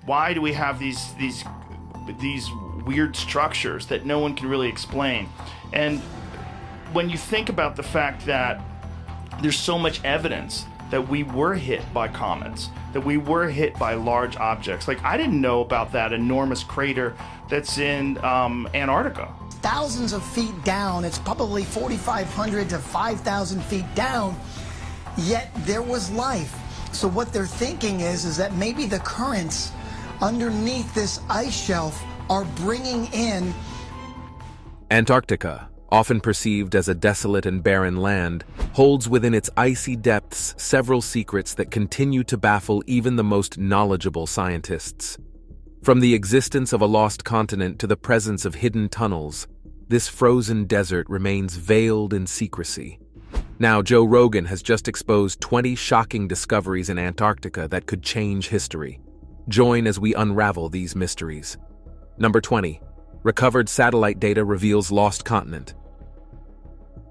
Why do we have these weird structures that no one can really explain? And when you think about the fact that there's so much evidence that we were hit by comets, that we were hit by large objects. Like, I didn't know about that enormous crater that's in Antarctica. Thousands of feet down, it's probably 4,500 to 5,000 feet down, yet there was life. So what they're thinking is that maybe the currents underneath this ice shelf are bringing in... Antarctica, often perceived as a desolate and barren land, holds within its icy depths several secrets that continue to baffle even the most knowledgeable scientists. From the existence of a lost continent to the presence of hidden tunnels, this frozen desert remains veiled in secrecy. Now, Joe Rogan has just exposed 20 shocking discoveries in Antarctica that could change history. Join as we unravel these mysteries. Number 20. Recovered satellite data reveals lost continent.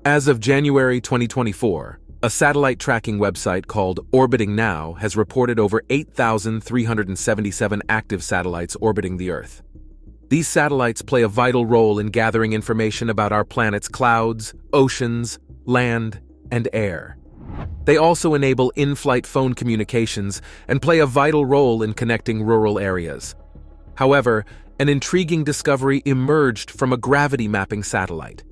As of January 2024, a satellite tracking website called Orbiting Now has reported over 8,377 active satellites orbiting the Earth. These satellites play a vital role in gathering information about our planet's clouds, oceans, land, and air. They also enable in-flight phone communications and play a vital role in connecting rural areas. However, an intriguing discovery emerged from a gravity mapping satellite.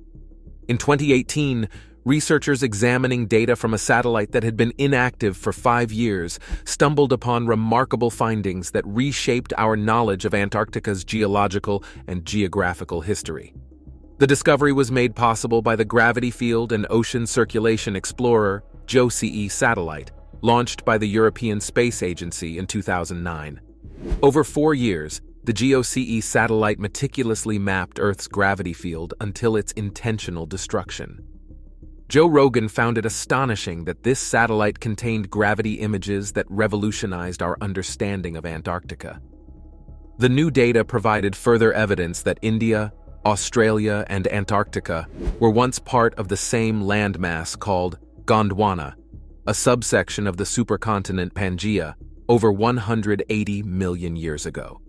In 2018, researchers examining data from a satellite that had been inactive for 5 years stumbled upon remarkable findings that reshaped our knowledge of Antarctica's geological and geographical history. The discovery was made possible by the Gravity Field and Ocean Circulation Explorer (JRE satellite, launched by the European Space Agency in 2009. Over 4 years, the JRE satellite meticulously mapped Earth's gravity field until its intentional destruction. Joe Rogan found it astonishing that this satellite contained gravity images that revolutionized our understanding of Antarctica. The new data provided further evidence that India, Australia, and Antarctica were once part of the same landmass called Gondwana, a subsection of the supercontinent Pangaea, over 180 million years ago.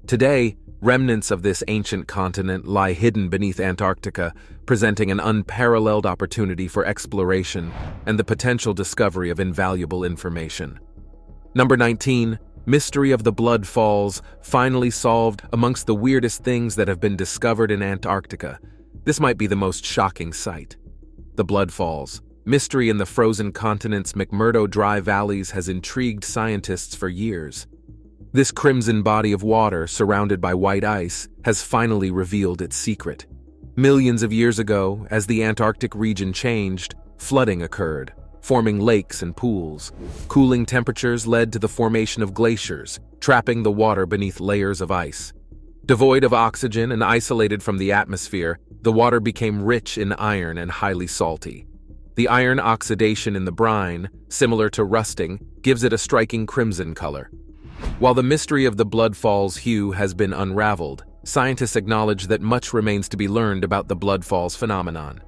Today, remnants of this ancient continent lie hidden beneath Antarctica, presenting an unparalleled opportunity for exploration and the potential discovery of invaluable information. Number 19. Mystery of the Blood Falls, finally solved. Amongst the weirdest things that have been discovered in Antarctica, this might be the most shocking sight. The Blood Falls, mystery in the frozen continent's McMurdo Dry Valleys, has intrigued scientists for years. This crimson body of water, surrounded by white ice, has finally revealed its secret. Millions of years ago, as the Antarctic region changed, flooding occurred, forming lakes and pools. Cooling temperatures led to the formation of glaciers, trapping the water beneath layers of ice. Devoid of oxygen and isolated from the atmosphere, the water became rich in iron and highly salty. The iron oxidation in the brine, similar to rusting, gives it a striking crimson color. While the mystery of the Blood Falls hue has been unraveled, scientists acknowledge that much remains to be learned about the Blood Falls phenomenon.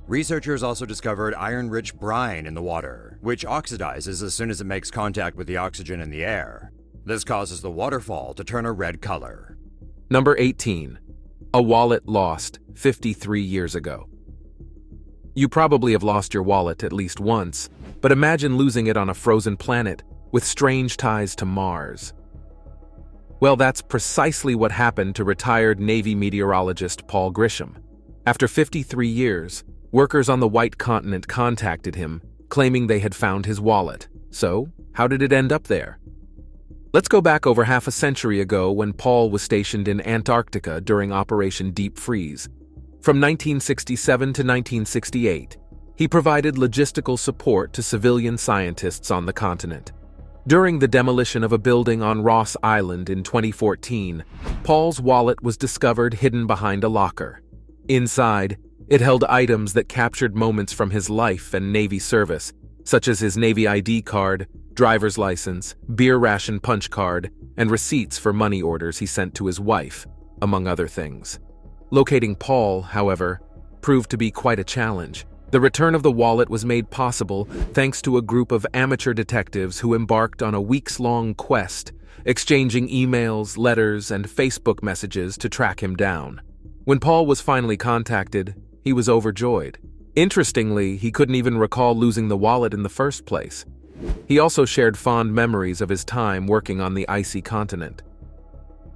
Researchers also discovered iron-rich brine in the water, which oxidizes as soon as it makes contact with the oxygen in the air. This causes the waterfall to turn a red color. Number 18. A wallet lost 53 years ago. You probably have lost your wallet at least once, but imagine losing it on a frozen planet with strange ties to Mars. Well, that's precisely what happened to retired Navy meteorologist Paul Grisham. After 53 years, workers on the White Continent contacted him, claiming they had found his wallet. So, how did it end up there? Let's go back over half a century ago when Paul was stationed in Antarctica during Operation Deep Freeze. From 1967 to 1968, he provided logistical support to civilian scientists on the continent. During the demolition of a building on Ross Island in 2014, Paul's wallet was discovered hidden behind a locker. Inside, it held items that captured moments from his life and Navy service, such as his Navy ID card, driver's license, beer ration punch card, and receipts for money orders he sent to his wife, among other things. Locating Paul, however, proved to be quite a challenge. The return of the wallet was made possible thanks to a group of amateur detectives who embarked on a weeks-long quest exchanging emails, letters, and Facebook messages to track him down. When Paul was finally contacted, he was overjoyed. Interestingly, he couldn't even recall losing the wallet in the first place. He also shared fond memories of his time working on the icy continent.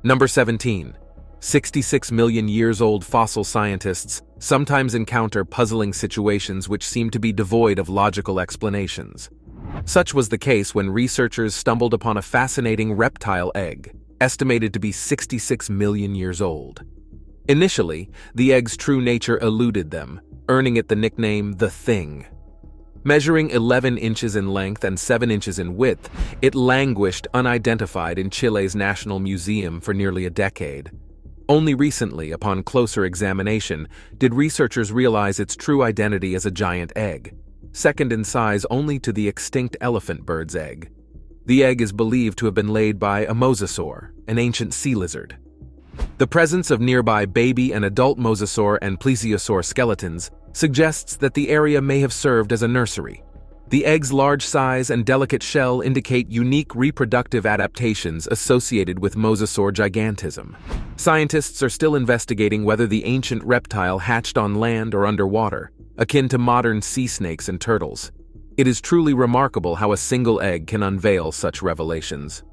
Number 17. 66 million years old fossil scientists sometimes encounter puzzling situations which seem to be devoid of logical explanations. Such was the case when researchers stumbled upon a fascinating reptile egg, estimated to be 66 million years old. Initially, the egg's true nature eluded them, earning it the nickname the Thing. Measuring 11 inches in length and 7 inches in width, it languished unidentified in Chile's National Museum for nearly a decade. Only recently, upon closer examination, did researchers realize its true identity as a giant egg, second in size only to the extinct elephant bird's egg. The egg is believed to have been laid by a mosasaur, an ancient sea lizard. The presence of nearby baby and adult mosasaur and plesiosaur skeletons suggests that the area may have served as a nursery. The egg's large size and delicate shell indicate unique reproductive adaptations associated with mosasaur gigantism. Scientists are still investigating whether the ancient reptile hatched on land or underwater, akin to modern sea snakes and turtles. It is truly remarkable how a single egg can unveil such revelations.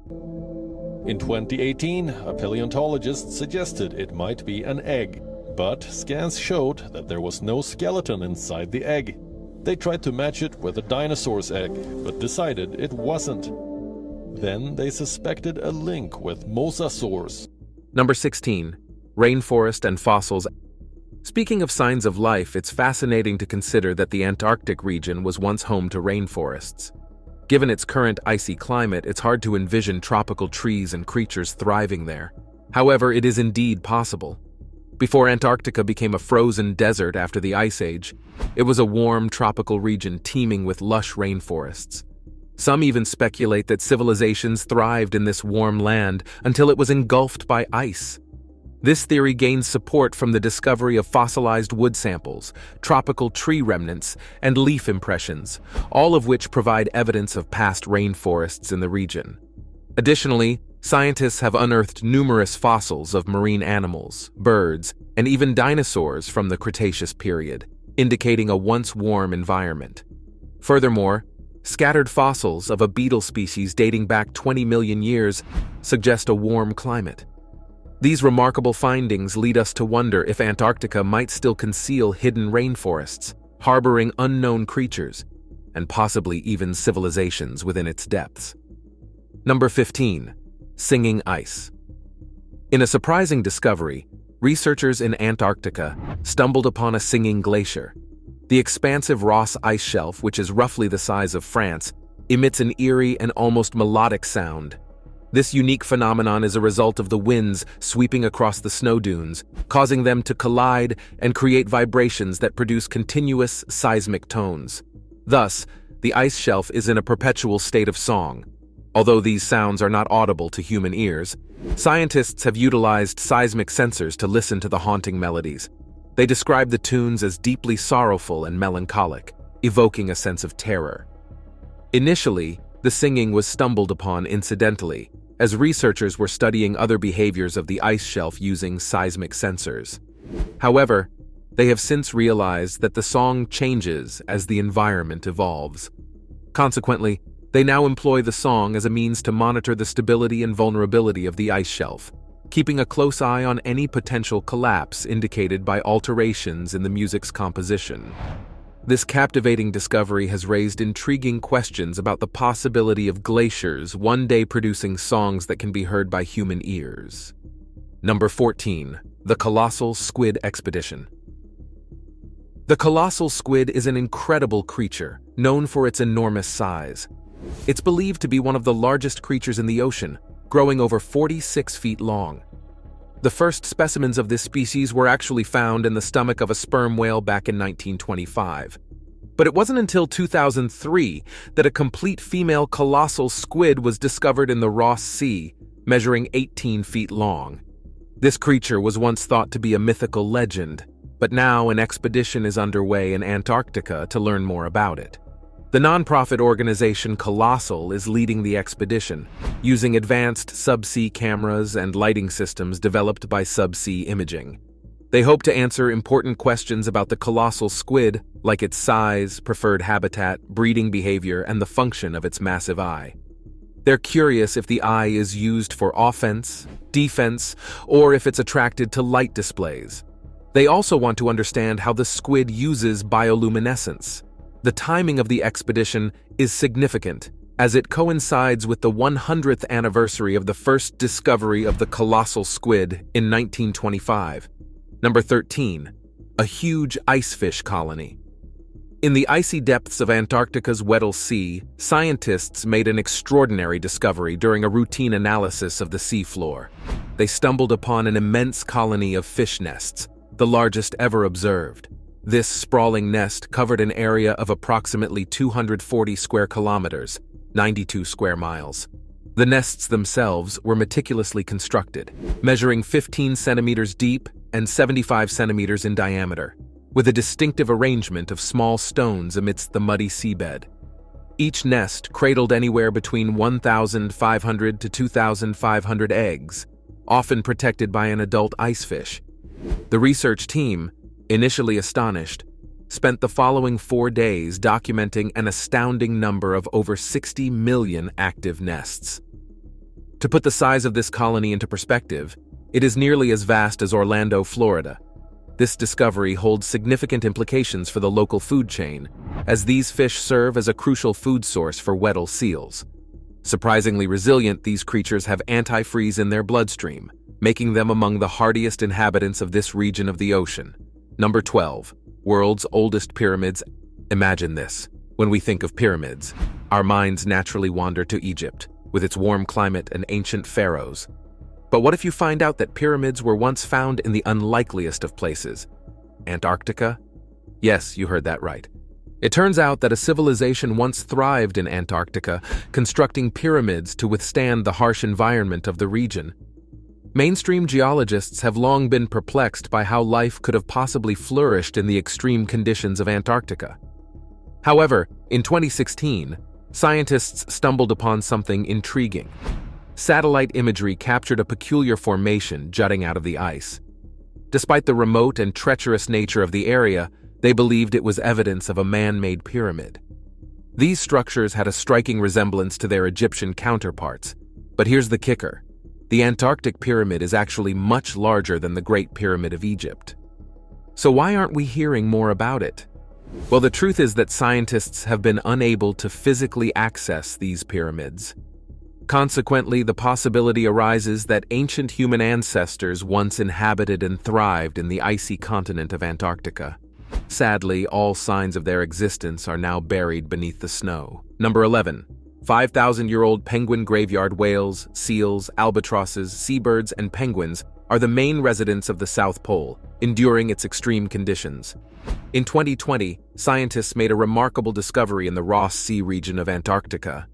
In 2018, a paleontologist suggested it might be an egg, but scans showed that there was no skeleton inside the egg. They tried to match it with a dinosaur's egg, but decided it wasn't. Then they suspected a link with mosasaurs. Number 16. Rainforest and fossils. Speaking of signs of life, it's fascinating to consider that the Antarctic region was once home to rainforests. Given its current icy climate, it's hard to envision tropical trees and creatures thriving there. However, it is indeed possible. Before Antarctica became a frozen desert after the Ice Age, it was a warm tropical region teeming with lush rainforests. Some even speculate that civilizations thrived in this warm land until it was engulfed by ice. This theory gains support from the discovery of fossilized wood samples, tropical tree remnants, and leaf impressions, all of which provide evidence of past rainforests in the region. Additionally, scientists have unearthed numerous fossils of marine animals, birds, and even dinosaurs from the Cretaceous period, indicating a once warm environment. Furthermore, scattered fossils of a beetle species dating back 20 million years suggest a warm climate. These remarkable findings lead us to wonder if Antarctica might still conceal hidden rainforests, harboring unknown creatures, and possibly even civilizations within its depths. Number 15. Singing ice. In a surprising discovery, researchers in Antarctica stumbled upon a singing glacier. The expansive Ross ice shelf, which is roughly the size of France, emits an eerie and almost melodic sound. This unique phenomenon is a result of the winds sweeping across the snow dunes, causing them to collide and create vibrations that produce continuous seismic tones. Thus, the ice shelf is in a perpetual state of song. Although these sounds are not audible to human ears, scientists have utilized seismic sensors to listen to the haunting melodies. They describe the tunes as deeply sorrowful and melancholic, evoking a sense of terror. Initially, the singing was stumbled upon incidentally, as researchers were studying other behaviors of the ice shelf using seismic sensors. However, they have since realized that the song changes as the environment evolves. Consequently, they now employ the song as a means to monitor the stability and vulnerability of the ice shelf, keeping a close eye on any potential collapse indicated by alterations in the music's composition. This captivating discovery has raised intriguing questions about the possibility of glaciers one day producing songs that can be heard by human ears. Number 14. The Colossal Squid Expedition. The colossal squid is an incredible creature, known for its enormous size. It's believed to be one of the largest creatures in the ocean, growing over 46 feet long. The first specimens of this species were actually found in the stomach of a sperm whale back in 1925. But it wasn't until 2003 that a complete female colossal squid was discovered in the Ross Sea, measuring 18 feet long. This creature was once thought to be a mythical legend, but now an expedition is underway in Antarctica to learn more about it. The nonprofit organization Colossal is leading the expedition, using advanced subsea cameras and lighting systems developed by Subsea Imaging. They hope to answer important questions about the colossal squid, like its size, preferred habitat, breeding behavior, and the function of its massive eye. They're curious if the eye is used for offense, defense, or if it's attracted to light displays. They also want to understand how the squid uses bioluminescence. The timing of the expedition is significant, as it coincides with the 100th anniversary of the first discovery of the colossal squid in 1925. Number 13. A huge icefish colony. In the icy depths of Antarctica's Weddell Sea, scientists made an extraordinary discovery during a routine analysis of the seafloor. They stumbled upon an immense colony of fish nests, the largest ever observed. This sprawling nest covered an area of approximately 240 square kilometers, 92 square miles. The nests themselves were meticulously constructed, measuring 15 centimeters deep and 75 centimeters in diameter, with a distinctive arrangement of small stones amidst the muddy seabed. Each nest cradled anywhere between 1,500 to 2,500 eggs, often protected by an adult icefish. The research team, initially astonished, spent the following 4 days documenting an astounding number of over 60 million active nests. To put the size of this colony into perspective, it is nearly as vast as Orlando, Florida. This discovery holds significant implications for the local food chain, as these fish serve as a crucial food source for Weddell seals. Surprisingly resilient, these creatures have antifreeze in their bloodstream, making them among the hardiest inhabitants of this region of the ocean. Number 12. World's oldest pyramids. Imagine this. When we think of pyramids, our minds naturally wander to Egypt, with its warm climate and ancient pharaohs. But what if you find out that pyramids were once found in the unlikeliest of places? Antarctica? Yes, you heard that right. It turns out that a civilization once thrived in Antarctica, constructing pyramids to withstand the harsh environment of the region. Mainstream geologists have long been perplexed by how life could have possibly flourished in the extreme conditions of Antarctica. However, in 2016, scientists stumbled upon something intriguing. Satellite imagery captured a peculiar formation jutting out of the ice. Despite the remote and treacherous nature of the area, they believed it was evidence of a man-made pyramid. These structures had a striking resemblance to their Egyptian counterparts. But here's the kicker. The Antarctic pyramid is actually much larger than the Great Pyramid of Egypt. So why aren't we hearing more about it? Well, the truth is that scientists have been unable to physically access these pyramids. Consequently, the possibility arises that ancient human ancestors once inhabited and thrived in the icy continent of Antarctica. Sadly, all signs of their existence are now buried beneath the snow. Number 11. 5,000-year-old penguin graveyard. Whales, seals, albatrosses, seabirds, and penguins are the main residents of the South Pole, enduring its extreme conditions. In 2020, scientists made a remarkable discovery in the Ross Sea region of Antarctica.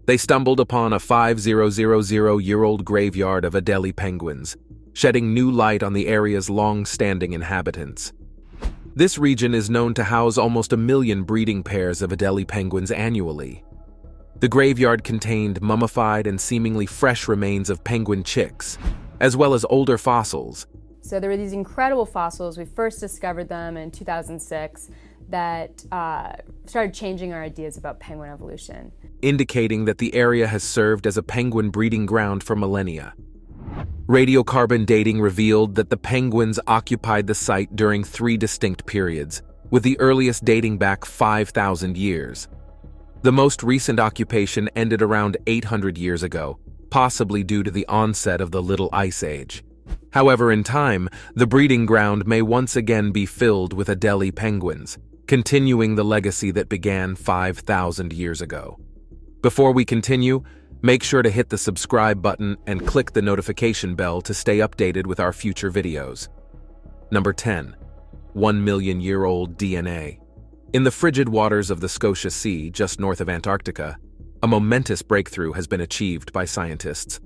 They stumbled upon a 5,000-year-old graveyard of Adelie penguins, shedding new light on the area's long-standing inhabitants. This region is known to house almost 1 million breeding pairs of Adelie penguins annually. The graveyard contained mummified and seemingly fresh remains of penguin chicks, as well as older fossils. So there were these incredible fossils. We first discovered them in 2006 that started changing our ideas about penguin evolution, indicating that the area has served as a penguin breeding ground for millennia. Radiocarbon dating revealed that the penguins occupied the site during 3 distinct periods, with the earliest dating back 5,000 years. The most recent occupation ended around 800 years ago, possibly due to the onset of the Little Ice Age. However, in time, the breeding ground may once again be filled with Adelie penguins, continuing the legacy that began 5,000 years ago. Before we continue, make sure to hit the subscribe button and click the notification bell to stay updated with our future videos. Number 10. 1 million-year-old DNA. In the frigid waters of the Scotia Sea, just north of Antarctica, a momentous breakthrough has been achieved by scientists.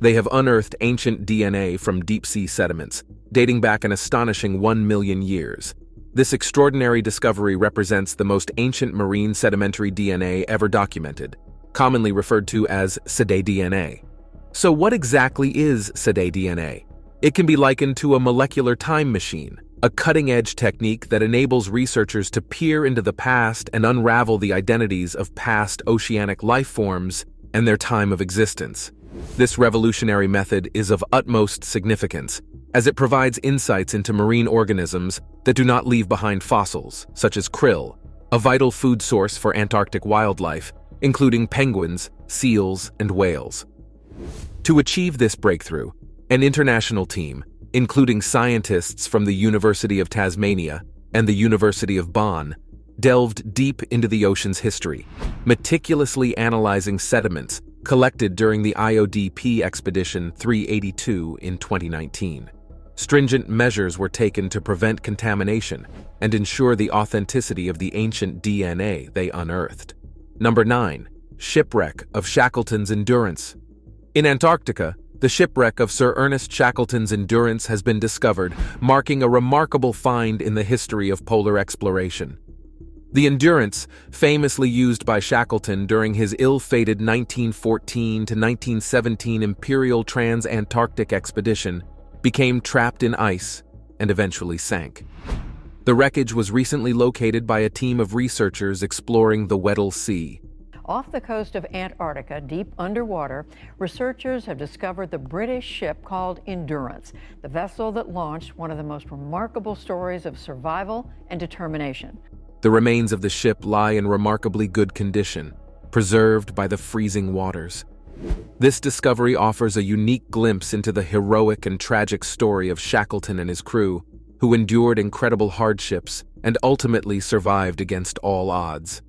They have unearthed ancient DNA from deep-sea sediments, dating back an astonishing 1 million years. This extraordinary discovery represents the most ancient marine sedimentary DNA ever documented, commonly referred to as Sedae DNA. So what exactly is Sedae DNA? It can be likened to a molecular time machine, a cutting-edge technique that enables researchers to peer into the past and unravel the identities of past oceanic life forms and their time of existence. This revolutionary method is of utmost significance, as it provides insights into marine organisms that do not leave behind fossils, such as krill, a vital food source for Antarctic wildlife, including penguins, seals, and whales. To achieve this breakthrough, an international team, including scientists from the University of Tasmania and the University of Bonn, delved deep into the ocean's history, meticulously analyzing sediments collected during the IODP Expedition 382 in 2019. Stringent measures were taken to prevent contamination and ensure the authenticity of the ancient DNA they unearthed. Number 9. Shipwreck of Shackleton's Endurance. In Antarctica, the shipwreck of Sir Ernest Shackleton's Endurance has been discovered, marking a remarkable find in the history of polar exploration. The Endurance, famously used by Shackleton during his ill-fated 1914 to 1917 Imperial Trans-Antarctic expedition, became trapped in ice and eventually sank. The wreckage was recently located by a team of researchers exploring the Weddell Sea. Off the coast of Antarctica, deep underwater, researchers have discovered the British ship called Endurance, the vessel that launched one of the most remarkable stories of survival and determination. The remains of the ship lie in remarkably good condition, preserved by the freezing waters. This discovery offers a unique glimpse into the heroic and tragic story of Shackleton and his crew, who endured incredible hardships and ultimately survived against all odds.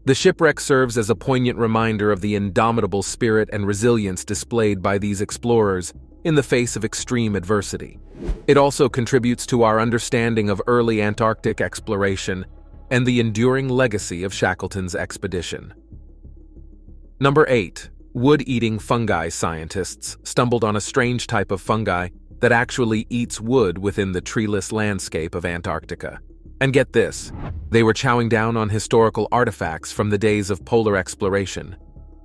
The shipwreck serves as a poignant reminder of the indomitable spirit and resilience displayed by these explorers in the face of extreme adversity. It also contributes to our understanding of early Antarctic exploration and the enduring legacy of Shackleton's expedition. Number 8. Wood-eating fungi. Scientists stumbled on a strange type of fungi that actually eats wood within the treeless landscape of Antarctica. And get this, they were chowing down on historical artifacts from the days of polar exploration.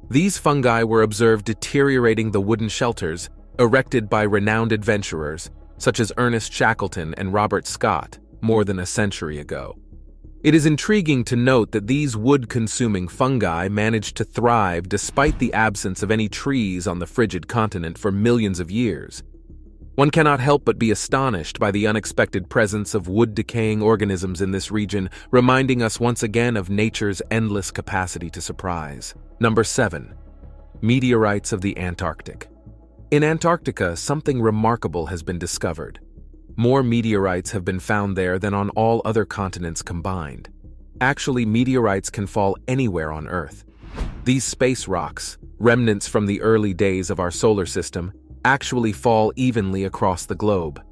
These fungi were observed deteriorating the wooden shelters erected by renowned adventurers such as Ernest Shackleton and Robert Scott more than a century ago. It is intriguing to note that these wood-consuming fungi managed to thrive despite the absence of any trees on the frigid continent for millions of years. One cannot help but be astonished by the unexpected presence of wood-decaying organisms in this region, reminding us once again of nature's endless capacity to surprise. Number 7. Meteorites of the Antarctic. In Antarctica, something remarkable has been discovered. More meteorites have been found there than on all other continents combined. Actually, meteorites can fall anywhere on Earth. These space rocks, remnants from the early days of our solar system, actually fall evenly across the globe.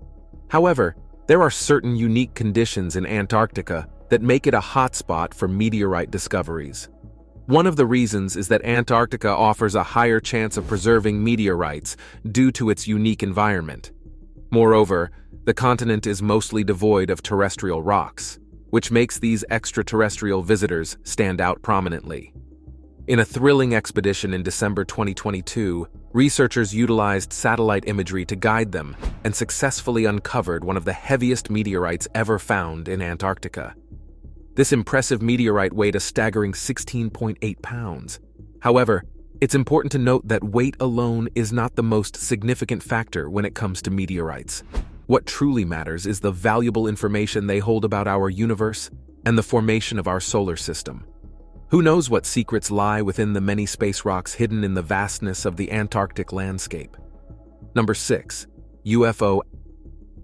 However, there are certain unique conditions in Antarctica that make it a hotspot for meteorite discoveries. One of the reasons is that Antarctica offers a higher chance of preserving meteorites due to its unique environment. Moreover, the continent is mostly devoid of terrestrial rocks, which makes these extraterrestrial visitors stand out prominently. In a thrilling expedition in December 2022, researchers utilized satellite imagery to guide them and successfully uncovered one of the heaviest meteorites ever found in Antarctica. This impressive meteorite weighed a staggering 16.8 pounds. However, it's important to note that weight alone is not the most significant factor when it comes to meteorites. What truly matters is the valuable information they hold about our universe and the formation of our solar system. Who knows what secrets lie within the many space rocks hidden in the vastness of the Antarctic landscape? Number 6. UFO.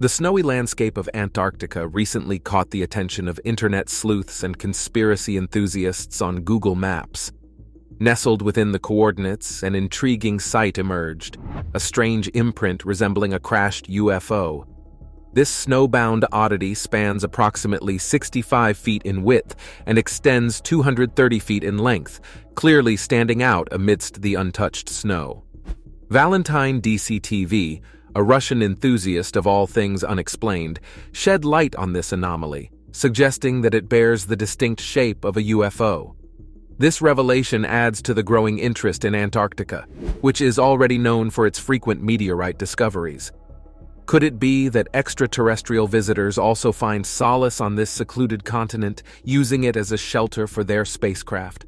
The snowy landscape of Antarctica recently caught the attention of internet sleuths and conspiracy enthusiasts on Google Maps. Nestled within the coordinates, an intriguing sight emerged, a strange imprint resembling a crashed UFO. This snowbound oddity spans approximately 65 feet in width and extends 230 feet in length, clearly standing out amidst the untouched snow. Valentine DCTV, a Russian enthusiast of all things unexplained, shed light on this anomaly, suggesting that it bears the distinct shape of a UFO. This revelation adds to the growing interest in Antarctica, which is already known for its frequent meteorite discoveries. Could it be that extraterrestrial visitors also find solace on this secluded continent, using it as a shelter for their spacecraft?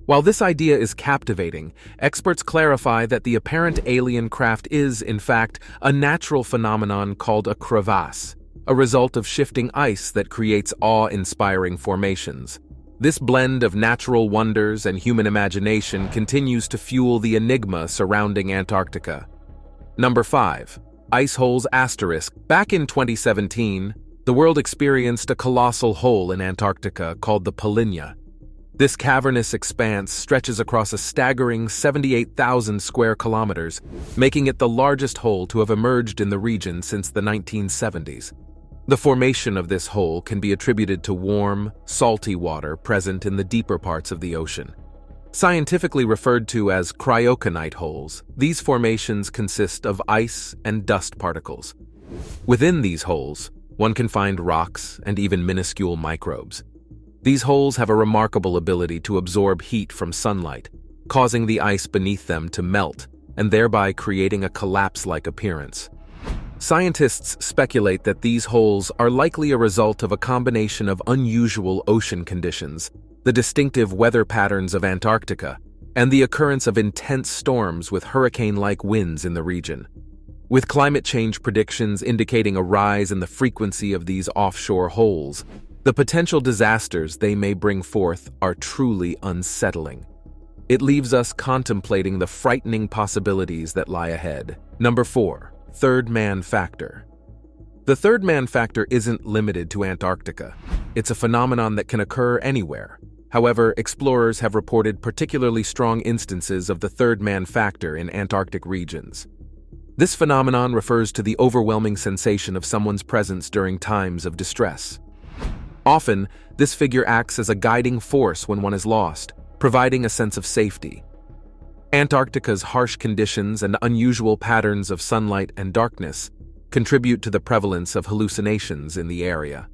While this idea is captivating, experts clarify that the apparent alien craft is, in fact, a natural phenomenon called a crevasse, a result of shifting ice that creates awe-inspiring formations. This blend of natural wonders and human imagination continues to fuel the enigma surrounding Antarctica. Number 5. Ice holes asterisk. Back in 2017, the world experienced a colossal hole in Antarctica called the Polynya. This cavernous expanse stretches across a staggering 78,000 square kilometers, making it the largest hole to have emerged in the region since the 1970s. The formation of this hole can be attributed to warm, salty water present in the deeper parts of the ocean. Scientifically referred to as cryoconite holes, these formations consist of ice and dust particles. Within these holes, one can find rocks and even minuscule microbes. These holes have a remarkable ability to absorb heat from sunlight, causing the ice beneath them to melt and thereby creating a collapse-like appearance. Scientists speculate that these holes are likely a result of a combination of unusual ocean conditions, the distinctive weather patterns of Antarctica, and the occurrence of intense storms with hurricane-like winds in the region. With climate change predictions indicating a rise in the frequency of these offshore holes, the potential disasters they may bring forth are truly unsettling. It leaves us contemplating the frightening possibilities that lie ahead. Number 4. Third man factor. The third man factor isn't limited to Antarctica. It's a phenomenon that can occur anywhere. However, explorers have reported particularly strong instances of the third man factor in Antarctic regions. This phenomenon refers to the overwhelming sensation of someone's presence during times of distress. Often, this figure acts as a guiding force when one is lost, providing a sense of safety. Antarctica's harsh conditions and unusual patterns of sunlight and darkness contribute to the prevalence of hallucinations in the area.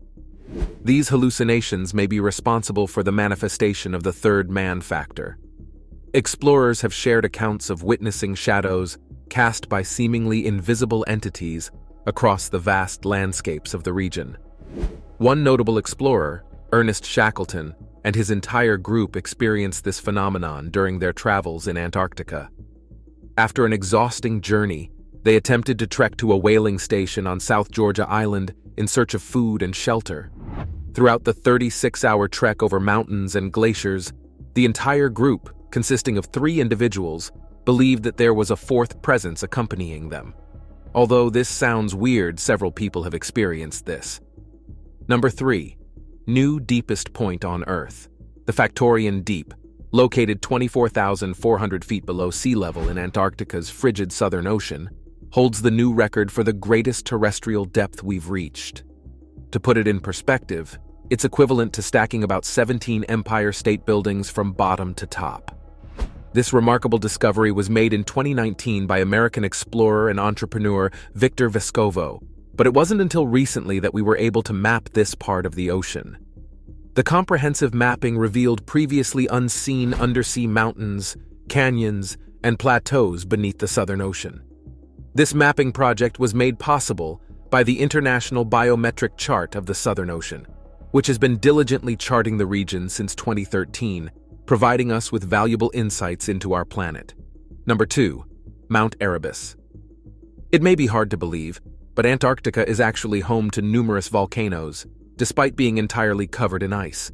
These hallucinations may be responsible for the manifestation of the third man factor. Explorers have shared accounts of witnessing shadows cast by seemingly invisible entities across the vast landscapes of the region. One notable explorer, Ernest Shackleton, and his entire group experienced this phenomenon during their travels in Antarctica. After an exhausting journey, they attempted to trek to a whaling station on South Georgia Island in search of food and shelter. Throughout the 36-hour trek over mountains and glaciers, the entire group, consisting of 3 individuals, believed that there was a fourth presence accompanying them. Although this sounds weird, several people have experienced this. Number 3. New deepest point on Earth. The Factorian Deep, located 24,400 feet below sea level in Antarctica's frigid Southern Ocean, holds the new record for the greatest terrestrial depth we've reached. To put it in perspective, it's equivalent to stacking about 17 Empire State Buildings from bottom to top. This remarkable discovery was made in 2019 by American explorer and entrepreneur Victor Vescovo, but it wasn't until recently that we were able to map this part of the ocean. The comprehensive mapping revealed previously unseen undersea mountains, canyons, and plateaus beneath the Southern Ocean. This mapping project was made possible by the International Biometric Chart of the Southern Ocean, which has been diligently charting the region since 2013, providing us with valuable insights into our planet. Number 2. Mount Erebus. It may be hard to believe, but Antarctica is actually home to numerous volcanoes, despite being entirely covered in ice.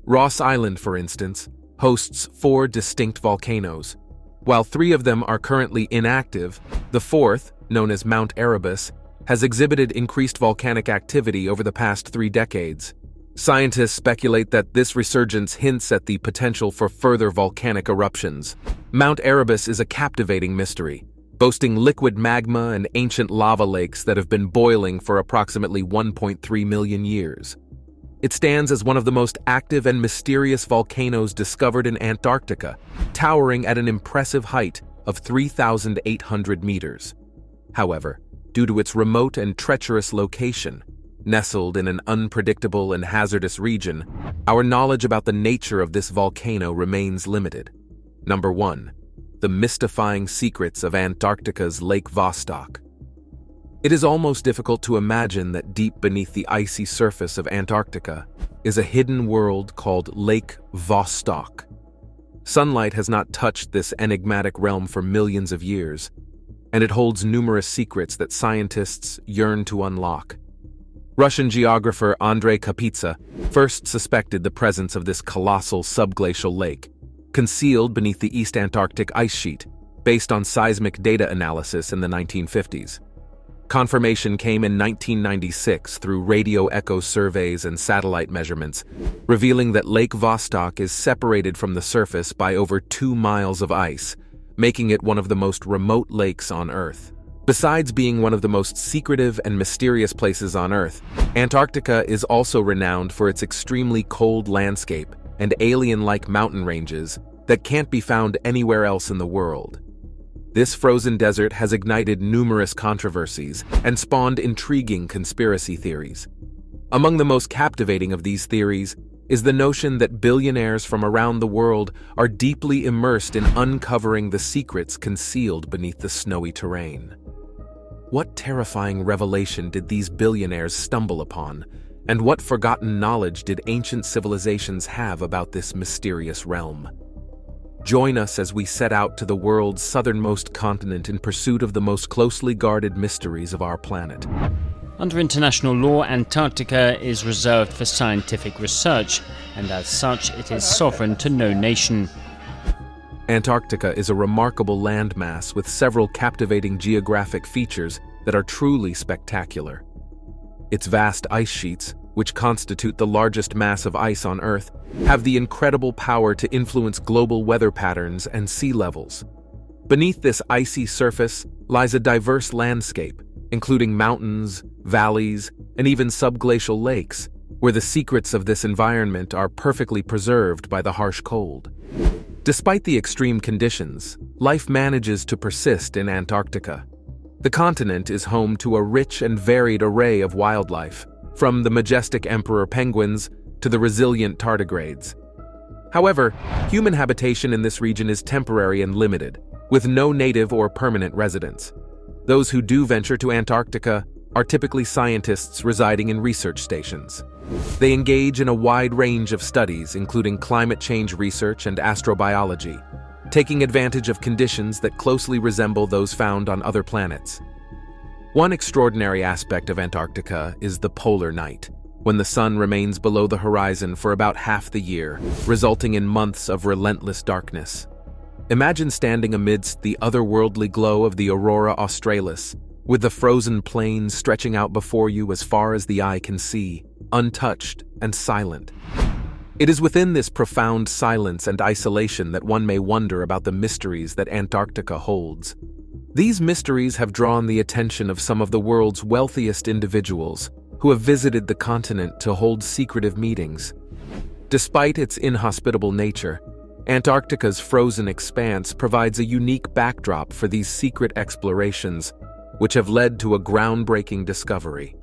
Ross Island, for instance, hosts 4 distinct volcanoes. While 3 of them are currently inactive, the 4th, known as Mount Erebus, has exhibited increased volcanic activity over the past 3 decades. Scientists speculate that this resurgence hints at the potential for further volcanic eruptions. Mount Erebus is a captivating mystery, boasting liquid magma and ancient lava lakes that have been boiling for approximately 1.3 million years. It stands as one of the most active and mysterious volcanoes discovered in Antarctica, towering at an impressive height of 3,800 meters. However, due to its remote and treacherous location, Nestled in an unpredictable and hazardous region, our knowledge about the nature of this volcano remains limited. Number 1. The mystifying secrets of Antarctica's Lake Vostok. It is almost difficult to imagine that deep beneath the icy surface of Antarctica is a hidden world called Lake Vostok. Sunlight has not touched this enigmatic realm for millions of years, and it holds numerous secrets that scientists yearn to unlock. Russian geographer Andrei Kapitsa first suspected the presence of this colossal subglacial lake, concealed beneath the East Antarctic ice sheet, based on seismic data analysis in the 1950s. Confirmation came in 1996 through radio echo surveys and satellite measurements, revealing that Lake Vostok is separated from the surface by over 2 miles of ice, making it one of the most remote lakes on Earth. Besides being one of the most secretive and mysterious places on Earth, Antarctica is also renowned for its extremely cold landscape and alien-like mountain ranges that can't be found anywhere else in the world. This frozen desert has ignited numerous controversies and spawned intriguing conspiracy theories. Among the most captivating of these theories is the notion that billionaires from around the world are deeply immersed in uncovering the secrets concealed beneath the snowy terrain. What terrifying revelation did these billionaires stumble upon, and what forgotten knowledge did ancient civilizations have about this mysterious realm? Join us as we set out to the world's southernmost continent in pursuit of the most closely guarded mysteries of our planet. Under international law, Antarctica is reserved for scientific research, and as such, it is sovereign to no nation. Antarctica is a remarkable landmass with several captivating geographic features that are truly spectacular. Its vast ice sheets, which constitute the largest mass of ice on Earth, have the incredible power to influence global weather patterns and sea levels. Beneath this icy surface lies a diverse landscape, including mountains, valleys, and even subglacial lakes, where the secrets of this environment are perfectly preserved by the harsh cold. Despite the extreme conditions, life manages to persist in Antarctica. The continent is home to a rich and varied array of wildlife, from the majestic emperor penguins to the resilient tardigrades. However, human habitation in this region is temporary and limited, with no native or permanent residents. Those who do venture to Antarctica are typically scientists residing in research stations. They engage in a wide range of studies, including climate change research and astrobiology, taking advantage of conditions that closely resemble those found on other planets. One extraordinary aspect of Antarctica is the polar night, when the sun remains below the horizon for about half the year, resulting in months of relentless darkness. Imagine standing amidst the otherworldly glow of the aurora australis, with the frozen plains stretching out before you as far as the eye can see, untouched and silent. It is within this profound silence and isolation that one may wonder about the mysteries that Antarctica holds. These mysteries have drawn the attention of some of the world's wealthiest individuals who have visited the continent to hold secretive meetings. Despite its inhospitable nature, Antarctica's frozen expanse provides a unique backdrop for these secret explorations, which have led to a groundbreaking discovery.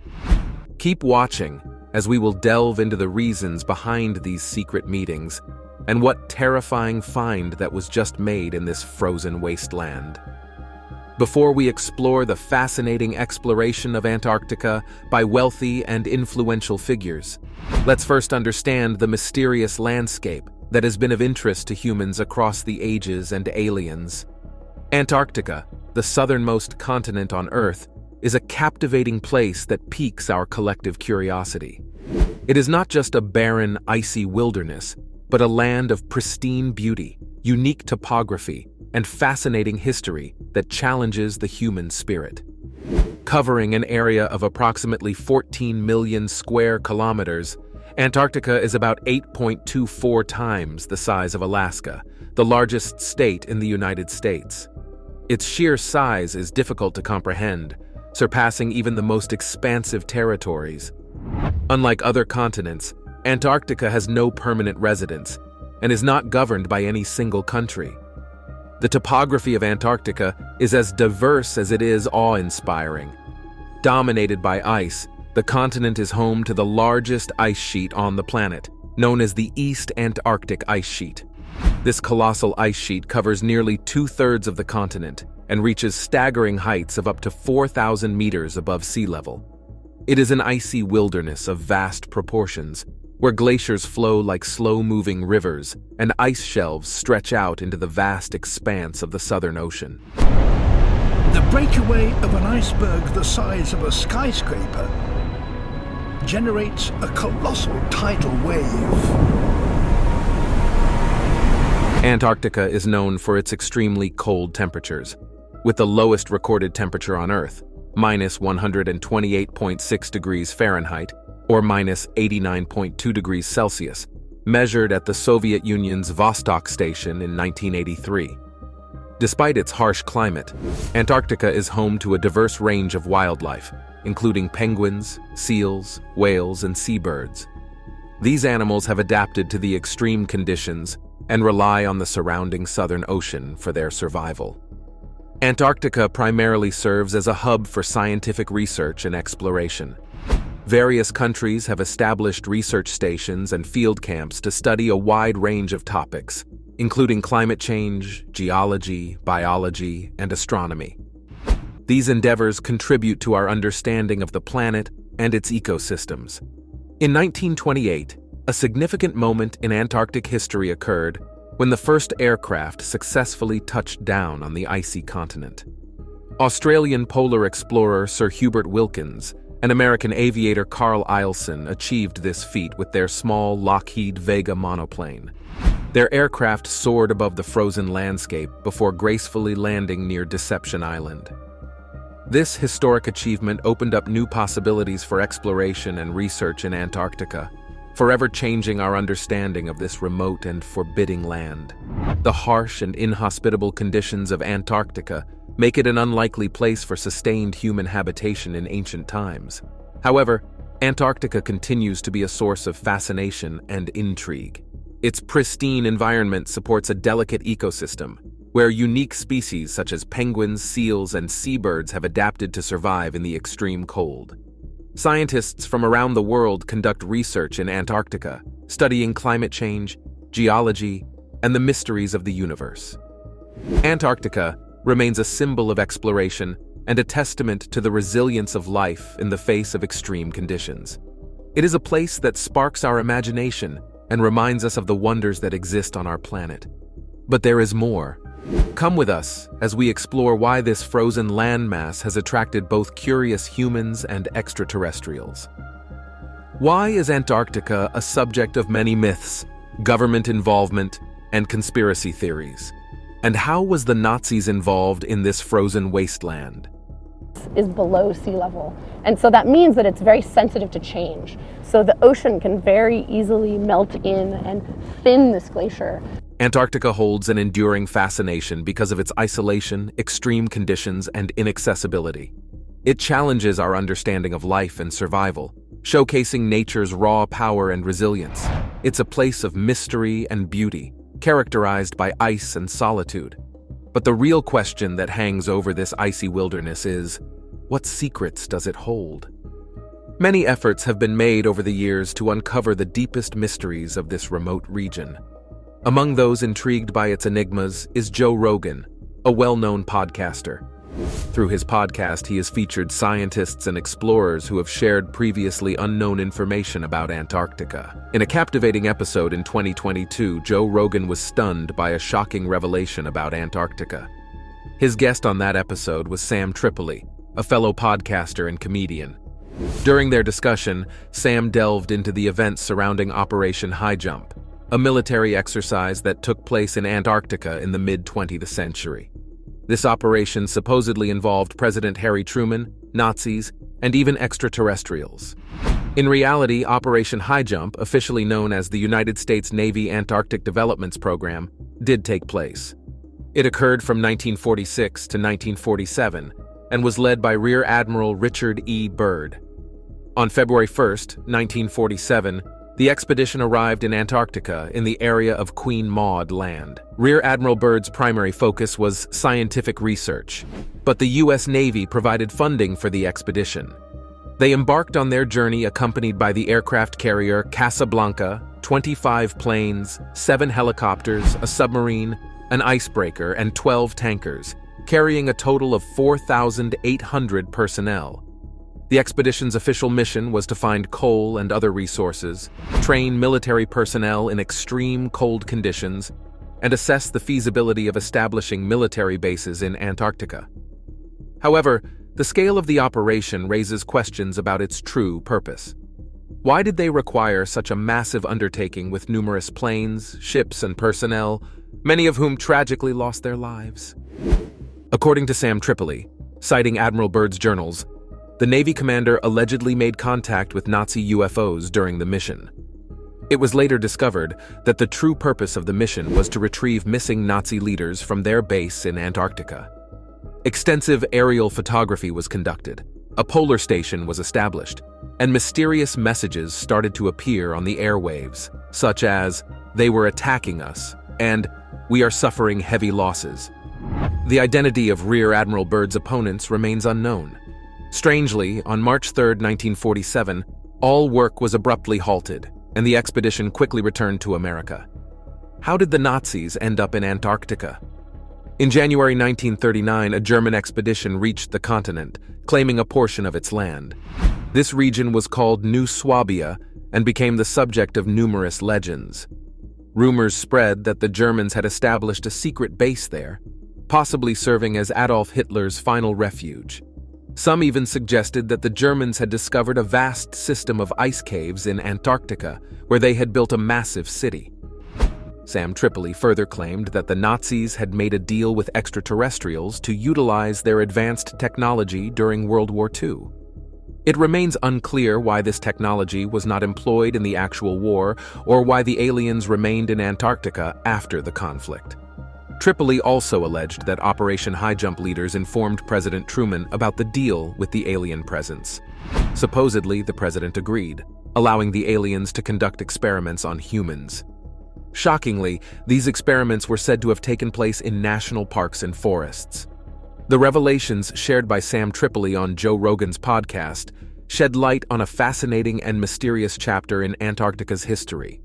Keep watching as we will delve into the reasons behind these secret meetings and what terrifying find that was just made in this frozen wasteland. Before we explore the fascinating exploration of Antarctica by wealthy and influential figures, let's first understand the mysterious landscape that has been of interest to humans across the ages and aliens. Antarctica, the southernmost continent on Earth, is a captivating place that piques our collective curiosity. It is not just a barren, icy wilderness, but a land of pristine beauty, unique topography, and fascinating history that challenges the human spirit. Covering an area of approximately 14 million square kilometers, Antarctica is about 8.24 times the size of Alaska, the largest state in the United States. Its sheer size is difficult to comprehend, surpassing even the most expansive territories. Unlike other continents, Antarctica has no permanent residents and is not governed by any single country. The topography of Antarctica is as diverse as it is awe-inspiring. Dominated by ice, the continent is home to the largest ice sheet on the planet, known as the East Antarctic Ice Sheet. This colossal ice sheet covers nearly 2/3 of the continent and reaches staggering heights of up to 4,000 meters above sea level. It is an icy wilderness of vast proportions, where glaciers flow like slow-moving rivers and ice shelves stretch out into the vast expanse of the Southern Ocean. The breakaway of an iceberg the size of a skyscraper generates a colossal tidal wave. Antarctica is known for its extremely cold temperatures, with the lowest recorded temperature on Earth, -128.6 degrees Fahrenheit, or -89.2 degrees Celsius, measured at the Soviet Union's Vostok station in 1983. Despite its harsh climate, Antarctica is home to a diverse range of wildlife, including penguins, seals, whales, and seabirds. These animals have adapted to the extreme conditions and rely on the surrounding Southern Ocean for their survival. Antarctica primarily serves as a hub for scientific research and exploration. Various countries have established research stations and field camps to study a wide range of topics, including climate change, geology, biology, and astronomy. These endeavors contribute to our understanding of the planet and its ecosystems. In 1928, a significant moment in Antarctic history occurred when the first aircraft successfully touched down on the icy continent. Australian polar explorer Sir Hubert Wilkins and American aviator Carl Eielson achieved this feat with their small Lockheed Vega monoplane. Their aircraft soared above the frozen landscape before gracefully landing near Deception Island. This historic achievement opened up new possibilities for exploration and research in Antarctica, forever changing our understanding of this remote and forbidding land. The harsh and inhospitable conditions of Antarctica make it an unlikely place for sustained human habitation in ancient times. However, Antarctica continues to be a source of fascination and intrigue. Its pristine environment supports a delicate ecosystem, where unique species such as penguins, seals, and seabirds have adapted to survive in the extreme cold. Scientists from around the world conduct research in Antarctica, studying climate change, geology, and the mysteries of the universe. Antarctica remains a symbol of exploration and a testament to the resilience of life in the face of extreme conditions. It is a place that sparks our imagination and reminds us of the wonders that exist on our planet. But there is more. Come with us as we explore why this frozen landmass has attracted both curious humans and extraterrestrials. Why is Antarctica a subject of many myths, government involvement, and conspiracy theories? And how was the Nazis involved in this frozen wasteland? Is below sea level, and so that means that it's very sensitive to change. So the ocean can very easily melt in and thin this glacier. Antarctica holds an enduring fascination because of its isolation, extreme conditions, and inaccessibility. It challenges our understanding of life and survival, showcasing nature's raw power and resilience. It's a place of mystery and beauty, characterized by ice and solitude. But the real question that hangs over this icy wilderness is, what secrets does it hold? Many efforts have been made over the years to uncover the deepest mysteries of this remote region. Among those intrigued by its enigmas is Joe Rogan, a well-known podcaster. Through his podcast, he has featured scientists and explorers who have shared previously unknown information about Antarctica. In a captivating episode in 2022, Joe Rogan was stunned by a shocking revelation about Antarctica. His guest on that episode was Sam Tripoli, a fellow podcaster and comedian. During their discussion, Sam delved into the events surrounding Operation High Jump, a military exercise that took place in Antarctica in the mid-20th century. This operation supposedly involved President Harry Truman, Nazis, and even extraterrestrials. In reality, Operation High Jump, officially known as the United States Navy Antarctic Developments Program, did take place. It occurred from 1946 to 1947 and was led by Rear Admiral Richard E. Byrd. On February 1, 1947, the expedition arrived in Antarctica in the area of Queen Maud Land. Rear Admiral Byrd's primary focus was scientific research, but the U.S. Navy provided funding for the expedition. They embarked on their journey accompanied by the aircraft carrier Casablanca, 25 planes, 7 helicopters, a submarine, an icebreaker, and 12 tankers, carrying a total of 4,800 personnel. The expedition's official mission was to find coal and other resources, train military personnel in extreme cold conditions, and assess the feasibility of establishing military bases in Antarctica. However, the scale of the operation raises questions about its true purpose. Why did they require such a massive undertaking with numerous planes, ships, and personnel, many of whom tragically lost their lives? According to Sam Tripoli, citing Admiral Byrd's journals, the Navy commander allegedly made contact with Nazi UFOs during the mission. It was later discovered that the true purpose of the mission was to retrieve missing Nazi leaders from their base in Antarctica. Extensive aerial photography was conducted, a polar station was established, and mysterious messages started to appear on the airwaves, such as, "They were attacking us," and "We are suffering heavy losses." The identity of Rear Admiral Byrd's opponents remains unknown. Strangely, on March 3, 1947, all work was abruptly halted, and the expedition quickly returned to America. How did the Nazis end up in Antarctica? In January 1939, a German expedition reached the continent, claiming a portion of its land. This region was called New Swabia and became the subject of numerous legends. Rumors spread that the Germans had established a secret base there, possibly serving as Adolf Hitler's final refuge. Some even suggested that the Germans had discovered a vast system of ice caves in Antarctica, where they had built a massive city. Sam Tripoli further claimed that the Nazis had made a deal with extraterrestrials to utilize their advanced technology during World War II. It remains unclear why this technology was not employed in the actual war or why the aliens remained in Antarctica after the conflict. Tripoli also alleged that Operation High Jump leaders informed President Truman about the deal with the alien presence. Supposedly, the president agreed, allowing the aliens to conduct experiments on humans. Shockingly, these experiments were said to have taken place in national parks and forests. The revelations shared by Sam Tripoli on Joe Rogan's podcast shed light on a fascinating and mysterious chapter in Antarctica's history.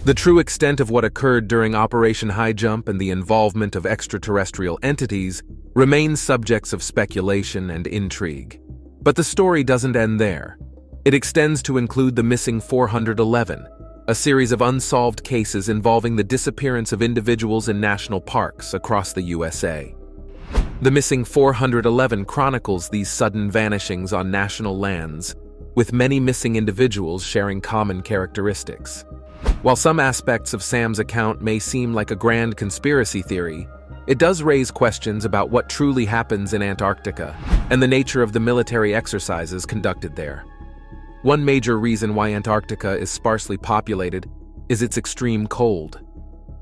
The true extent of what occurred during Operation High Jump and the involvement of extraterrestrial entities remain subjects of speculation and intrigue. But the story doesn't end there. It extends to include the missing 411, a series of unsolved cases involving the disappearance of individuals in national parks across the USA. The missing 411 chronicles these sudden vanishings on national lands, with many missing individuals sharing common characteristics. While some aspects of Sam's account may seem like a grand conspiracy theory, it does raise questions about what truly happens in Antarctica and the nature of the military exercises conducted there. One major reason why Antarctica is sparsely populated is its extreme cold.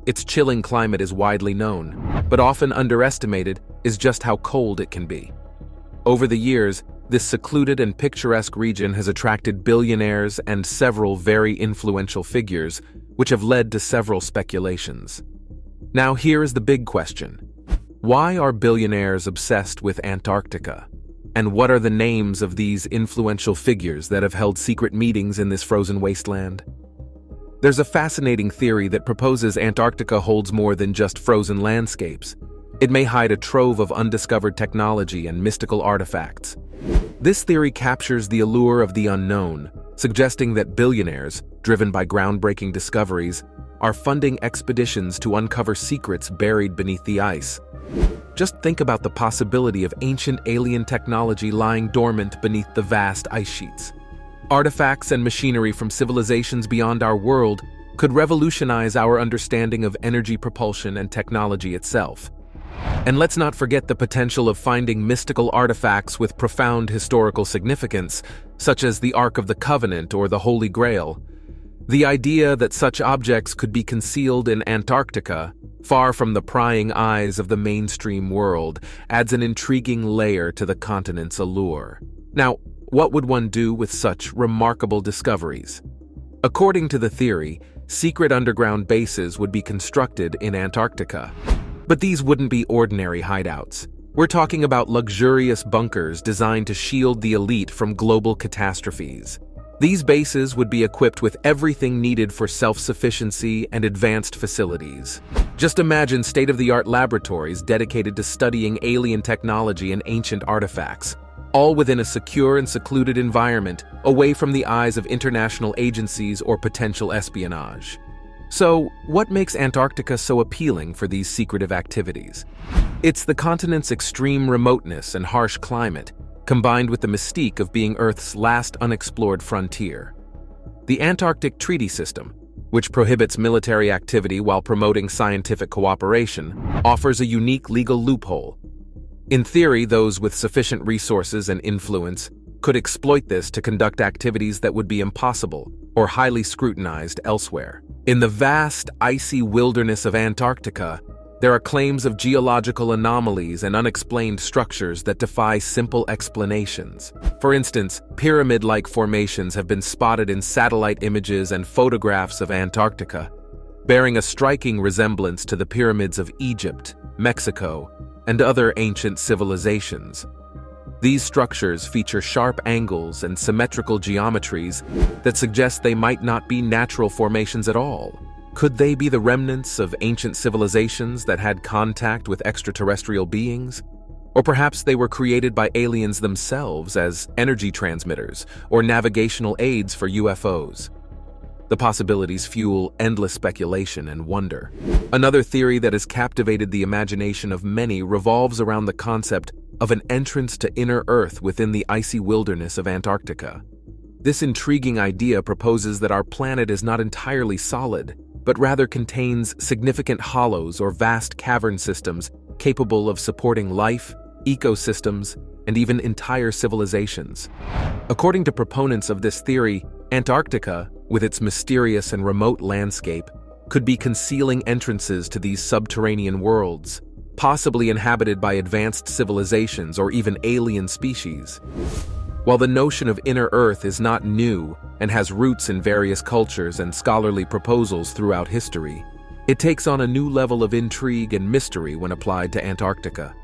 Its chilling climate is widely known, but often underestimated is just how cold it can be. Over the years, this secluded and picturesque region has attracted billionaires and several very influential figures, which have led to several speculations. Now here is the big question. Why are billionaires obsessed with Antarctica? And what are the names of these influential figures that have held secret meetings in this frozen wasteland? There's a fascinating theory that proposes Antarctica holds more than just frozen landscapes. It may hide a trove of undiscovered technology and mystical artifacts. This theory captures the allure of the unknown, suggesting that billionaires, driven by groundbreaking discoveries, are funding expeditions to uncover secrets buried beneath the ice. Just think about the possibility of ancient alien technology lying dormant beneath the vast ice sheets. Artifacts and machinery from civilizations beyond our world could revolutionize our understanding of energy propulsion and technology itself. And let's not forget the potential of finding mystical artifacts with profound historical significance, such as the Ark of the Covenant or the Holy Grail. The idea that such objects could be concealed in Antarctica, far from the prying eyes of the mainstream world, adds an intriguing layer to the continent's allure. Now, what would one do with such remarkable discoveries? According to the theory, secret underground bases would be constructed in Antarctica. But these wouldn't be ordinary hideouts. We're talking about luxurious bunkers designed to shield the elite from global catastrophes. These bases would be equipped with everything needed for self-sufficiency and advanced facilities. Just imagine state-of-the-art laboratories dedicated to studying alien technology and ancient artifacts, all within a secure and secluded environment, away from the eyes of international agencies or potential espionage. So, what makes Antarctica so appealing for these secretive activities? It's the continent's extreme remoteness and harsh climate, combined with the mystique of being Earth's last unexplored frontier. The Antarctic Treaty System, which prohibits military activity while promoting scientific cooperation, offers a unique legal loophole. In theory, those with sufficient resources and influence could exploit this to conduct activities that would be impossible or highly scrutinized elsewhere. In the vast, icy wilderness of Antarctica, there are claims of geological anomalies and unexplained structures that defy simple explanations. For instance, pyramid-like formations have been spotted in satellite images and photographs of Antarctica, bearing a striking resemblance to the pyramids of Egypt, Mexico, and other ancient civilizations. These structures feature sharp angles and symmetrical geometries that suggest they might not be natural formations at all. Could they be the remnants of ancient civilizations that had contact with extraterrestrial beings? Or perhaps they were created by aliens themselves as energy transmitters or navigational aids for UFOs. The possibilities fuel endless speculation and wonder. Another theory that has captivated the imagination of many revolves around the concept of an entrance to inner Earth within the icy wilderness of Antarctica. This intriguing idea proposes that our planet is not entirely solid, but rather contains significant hollows or vast cavern systems capable of supporting life, ecosystems, and even entire civilizations. According to proponents of this theory, Antarctica, with its mysterious and remote landscape, could be concealing entrances to these subterranean worlds, possibly inhabited by advanced civilizations or even alien species. While the notion of inner Earth is not new and has roots in various cultures and scholarly proposals throughout history, it takes on a new level of intrigue and mystery when applied to Antarctica.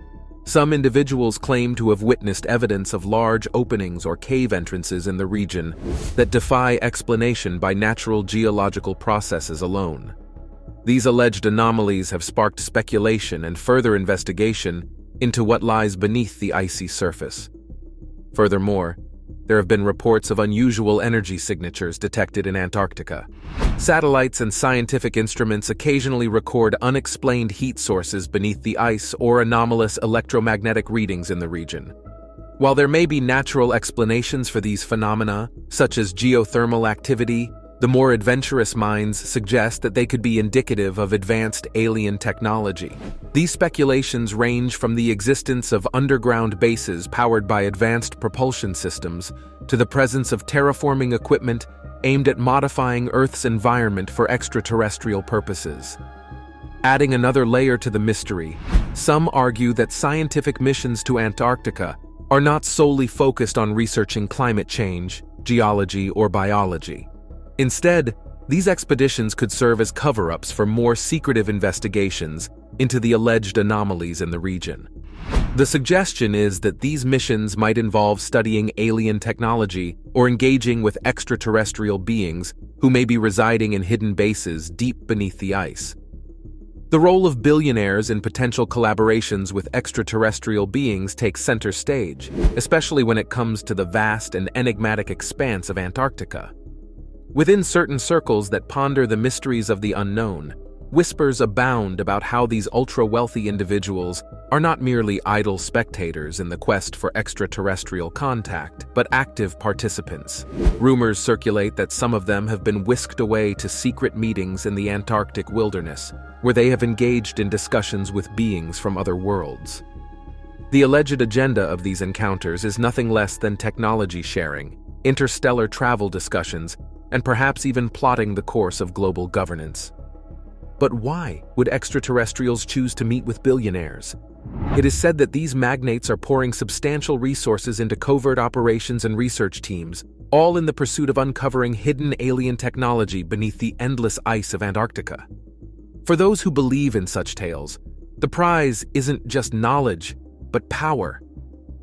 Some individuals claim to have witnessed evidence of large openings or cave entrances in the region that defy explanation by natural geological processes alone. These alleged anomalies have sparked speculation and further investigation into what lies beneath the icy surface. Furthermore, there have been reports of unusual energy signatures detected in Antarctica. Satellites and scientific instruments occasionally record unexplained heat sources beneath the ice or anomalous electromagnetic readings in the region. While there may be natural explanations for these phenomena, such as geothermal activity, the more adventurous minds suggest that they could be indicative of advanced alien technology. These speculations range from the existence of underground bases powered by advanced propulsion systems to the presence of terraforming equipment aimed at modifying Earth's environment for extraterrestrial purposes. Adding another layer to the mystery, some argue that scientific missions to Antarctica are not solely focused on researching climate change, geology, or biology. Instead, these expeditions could serve as cover-ups for more secretive investigations into the alleged anomalies in the region. The suggestion is that these missions might involve studying alien technology or engaging with extraterrestrial beings who may be residing in hidden bases deep beneath the ice. The role of billionaires in potential collaborations with extraterrestrial beings takes center stage, especially when it comes to the vast and enigmatic expanse of Antarctica. Within certain circles that ponder the mysteries of the unknown, whispers abound about how these ultra-wealthy individuals are not merely idle spectators in the quest for extraterrestrial contact, but active participants. Rumors circulate that some of them have been whisked away to secret meetings in the Antarctic wilderness, where they have engaged in discussions with beings from other worlds. The alleged agenda of these encounters is nothing less than technology sharing, interstellar travel discussions, and perhaps even plotting the course of global governance. But why would extraterrestrials choose to meet with billionaires? It is said that these magnates are pouring substantial resources into covert operations and research teams, all in the pursuit of uncovering hidden alien technology beneath the endless ice of Antarctica. For those who believe in such tales, the prize isn't just knowledge, but power.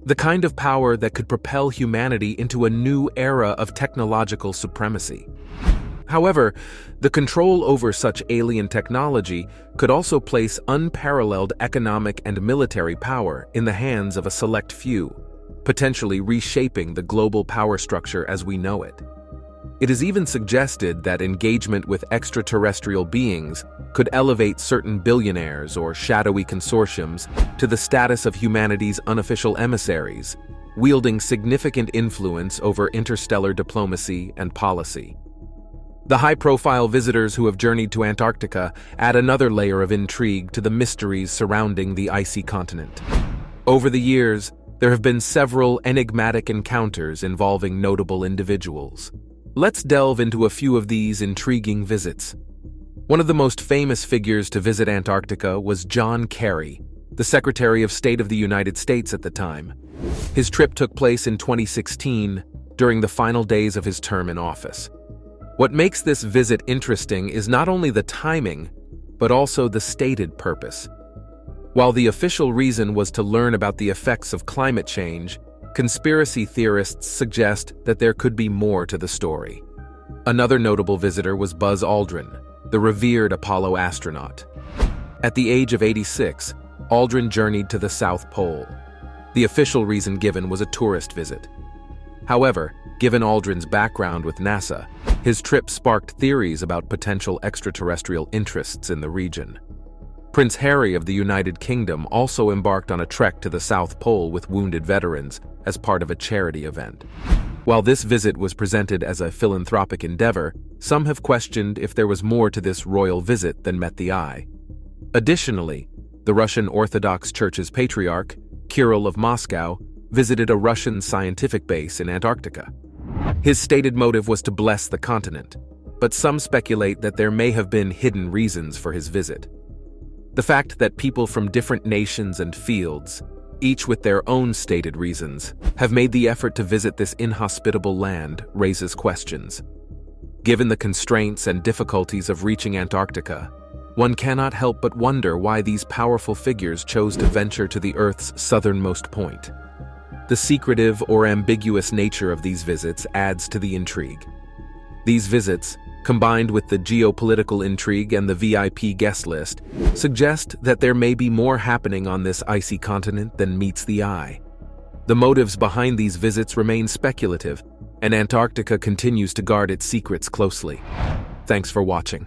The kind of power that could propel humanity into a new era of technological supremacy. However, the control over such alien technology could also place unparalleled economic and military power in the hands of a select few, potentially reshaping the global power structure as we know it. It is even suggested that engagement with extraterrestrial beings could elevate certain billionaires or shadowy consortiums to the status of humanity's unofficial emissaries, wielding significant influence over interstellar diplomacy and policy. The high-profile visitors who have journeyed to Antarctica add another layer of intrigue to the mysteries surrounding the icy continent. Over the years, there have been several enigmatic encounters involving notable individuals. Let's delve into a few of these intriguing visits. One of the most famous figures to visit Antarctica was John Kerry, the Secretary of State of the United States at the time. His trip took place in 2016, during the final days of his term in office. What makes this visit interesting is not only the timing, but also the stated purpose. While the official reason was to learn about the effects of climate change, conspiracy theorists suggest that there could be more to the story. Another notable visitor was Buzz Aldrin, the revered Apollo astronaut. At the age of 86, Aldrin journeyed to the South Pole. The official reason given was a tourist visit. However, given Aldrin's background with NASA, his trip sparked theories about potential extraterrestrial interests in the region. Prince Harry of the United Kingdom also embarked on a trek to the South Pole with wounded veterans as part of a charity event. While this visit was presented as a philanthropic endeavor, some have questioned if there was more to this royal visit than met the eye. Additionally, the Russian Orthodox Church's patriarch, Kirill of Moscow, visited a Russian scientific base in Antarctica. His stated motive was to bless the continent, but some speculate that there may have been hidden reasons for his visit. The fact that people from different nations and fields, each with their own stated reasons, have made the effort to visit this inhospitable land raises questions. Given the constraints and difficulties of reaching Antarctica, one cannot help but wonder why these powerful figures chose to venture to the Earth's southernmost point. The secretive or ambiguous nature of these visits adds to the intrigue. These visits, combined with the geopolitical intrigue and the VIP guest list, suggest that there may be more happening on this icy continent than meets the eye. The motives behind these visits remain speculative, and Antarctica continues to guard its secrets closely. Thanks for watching.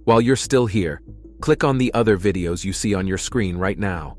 While you're still here, click on the other videos you see on your screen right now.